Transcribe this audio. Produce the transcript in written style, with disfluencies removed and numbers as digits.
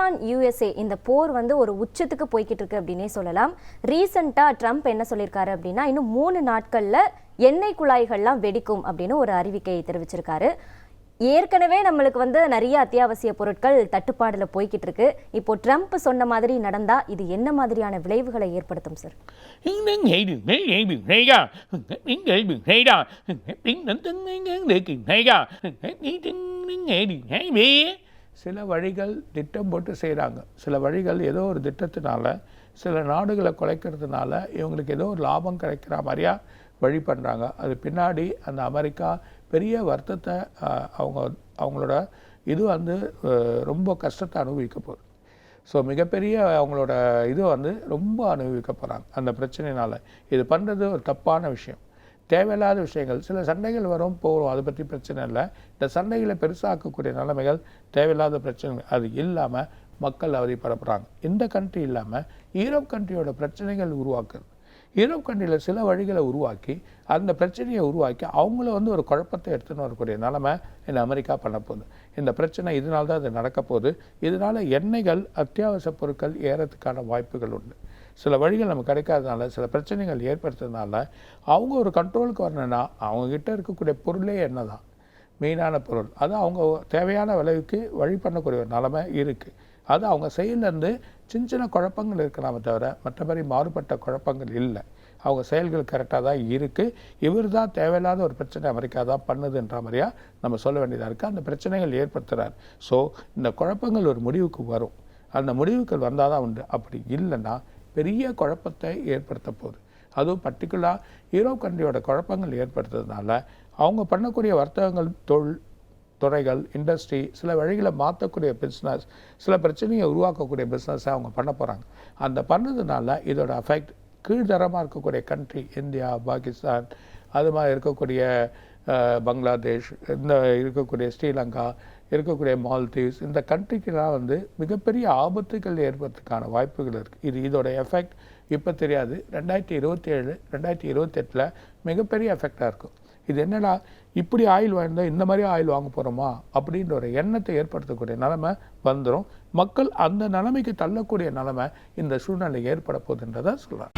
Iran USA இந்த போர் வந்து ஒரு உச்சத்துக்கு போய்கிட்டு இருக்கு அப்படின்னே சொல்லலாம். ரீசெண்டாக ட்ரம்ப் என்ன சொல்லியிருக்காரு அப்படின்னா, இன்னும் 3 நாட்களில் எண்ணெய் குழாய்கள்லாம் வெடிக்கும் அப்படின்னு ஒரு அறிவிக்கையை தெரிவிச்சிருக்காரு. ஏற்கனவே நம்மளுக்கு வந்து நிறைய அத்தியாவசிய பொருட்கள் தட்டுப்பாடுல போய்கிட்டு இருக்கு. இப்போ ட்ரம்ப் சொன்ன மாதிரி நடந்தா இது என்ன மாதிரியான விளைவுகளை ஏற்படுத்தும் சார்? சில வழிகள் திட்டம் போட்டு செய்கிறாங்க. சில வழிகள் ஏதோ ஒரு திட்டத்தினால சில நாடுகளை குலைக்கிறதுனால இவங்களுக்கு ஏதோ ஒரு லாபம் கிடைக்கிற மாதிரியா வழி பண்ணுறாங்க. அது பின்னாடி அந்த அமெரிக்கா பெரிய வருத்தத்தை அவங்களோட இது வந்து ரொம்ப கஷ்டத்தை அனுபவிக்க போகுது. ஸோ மிகப்பெரிய அவங்களோட இது வந்து ரொம்ப அனுபவிக்க போகிறாங்க அந்த பிரச்சனையினால். இது பண்ணுறது ஒரு தப்பான விஷயம், தேவையில்லாத விஷயங்கள். சில சண்டைகள் வரும் போகும், அதை பற்றி பிரச்சனை இல்லை. இந்த சண்டைகளை பெருசாக்கக்கூடிய நிலைமைகள் தேவையில்லாத பிரச்சனைகள் அது இல்லாமல் மக்கள் அவதிப்படப்படுறாங்க. இந்த கண்ட்ரி இல்லாமல் யூரோப் கண்ட்ரியோட பிரச்சனைகள் உருவாக்குறது. யூரோப் கண்ட்ரியில் சில வழிகளை உருவாக்கி அந்த பிரச்சனையை உருவாக்கி அவங்கள வந்து ஒரு குழப்பத்தை எடுத்துன்னு வரக்கூடிய நிலைமை இந்த அமெரிக்கா பண்ண போகுது. இந்த பிரச்சனை இதனால தான் அது நடக்க போகுது. இதனால் எண்ணெய்கள் அத்தியாவசிய பொருட்கள் ஏறத்துக்கான வாய்ப்புகள் உண்டு. சில வழிகள் நமக்கு கிடைக்காதனால சில பிரச்சனைகள் ஏற்படுத்துறதுனால அவங்க ஒரு கண்ட்ரோலுக்கு வரணுன்னா அவங்கக்கிட்ட இருக்கக்கூடிய பொருளே எண்ணெய் தான் மெயினான பொருள். அது அவங்க தேவையான விளைவுக்கு வழி பண்ணக்கூடிய ஒரு நிலைமை இருக்குது. அது அவங்க செயலேருந்து சின்ன சின்ன குழப்பங்கள் இருக்கலாமே தவிர மற்றபடி மாறுபட்ட குழப்பங்கள் இல்லை. அவங்க செயல்கள் கரெக்டாக தான் இருக்குது. இவர் தான் தேவையில்லாத ஒரு பிரச்சனை அமெரிக்கா தான் பண்ணுதுன்ற மாதிரியா நம்ம சொல்ல வேண்டியதாக இருக்குது. அந்த பிரச்சனைகள் ஏற்படுத்துகிறார். ஸோ இந்த குழப்பங்கள் ஒரு முடிவுக்கு வரும். அந்த முடிவுகள் வந்தால் தான் உண்டு. அப்படி இல்லைன்னா பெரிய குழப்பத்தை ஏற்படுத்த போகுது. அதுவும் பர்டிகுலராக யூரோப் கண்ட்ரியோட குழப்பங்கள் ஏற்படுத்துறதுனால அவங்க பண்ணக்கூடிய வர்த்தகங்கள், துறைகள், இண்டஸ்ட்ரி, சில வழிகளை மாற்றக்கூடிய பிஸ்னஸ், சில பிரச்சனையை உருவாக்கக்கூடிய பிஸ்னஸை அவங்க பண்ண போகிறாங்க. அந்த பண்ணதுனால இதோட அஃபெக்ட் கீழ்தரமாக இருக்கக்கூடிய கண்ட்ரி இந்தியா, பாகிஸ்தான், அது மாதிரி இருக்கக்கூடிய பங்களாதேஷ், இந்த இருக்கக்கூடிய ஸ்ரீலங்கா, இருக்கக்கூடிய மால்தீவ்ஸ், இந்த கண்ட்ரிக்கெல்லாம் வந்து மிகப்பெரிய ஆபத்துகள் ஏற்படுறதுக்கான வாய்ப்புகள் இருக்குது. இதோட எஃபெக்ட் இப்போ தெரியாது. 2027, 2028 மிகப்பெரிய எஃபெக்டாக இருக்கும். இது என்னடா இப்படி ஆயில் வாங்கியிருந்தால் இந்த மாதிரி ஆயில் வாங்க போகிறோமா அப்படின்ற ஒரு எண்ணத்தை ஏற்படுத்தக்கூடிய நிலைமை வந்துடும். மக்கள் அந்த நிலைமைக்கு தள்ளக்கூடிய நிலைமை இந்த சூழ்நிலை ஏற்பட போகுதுன்றதை சொல்லலாம்.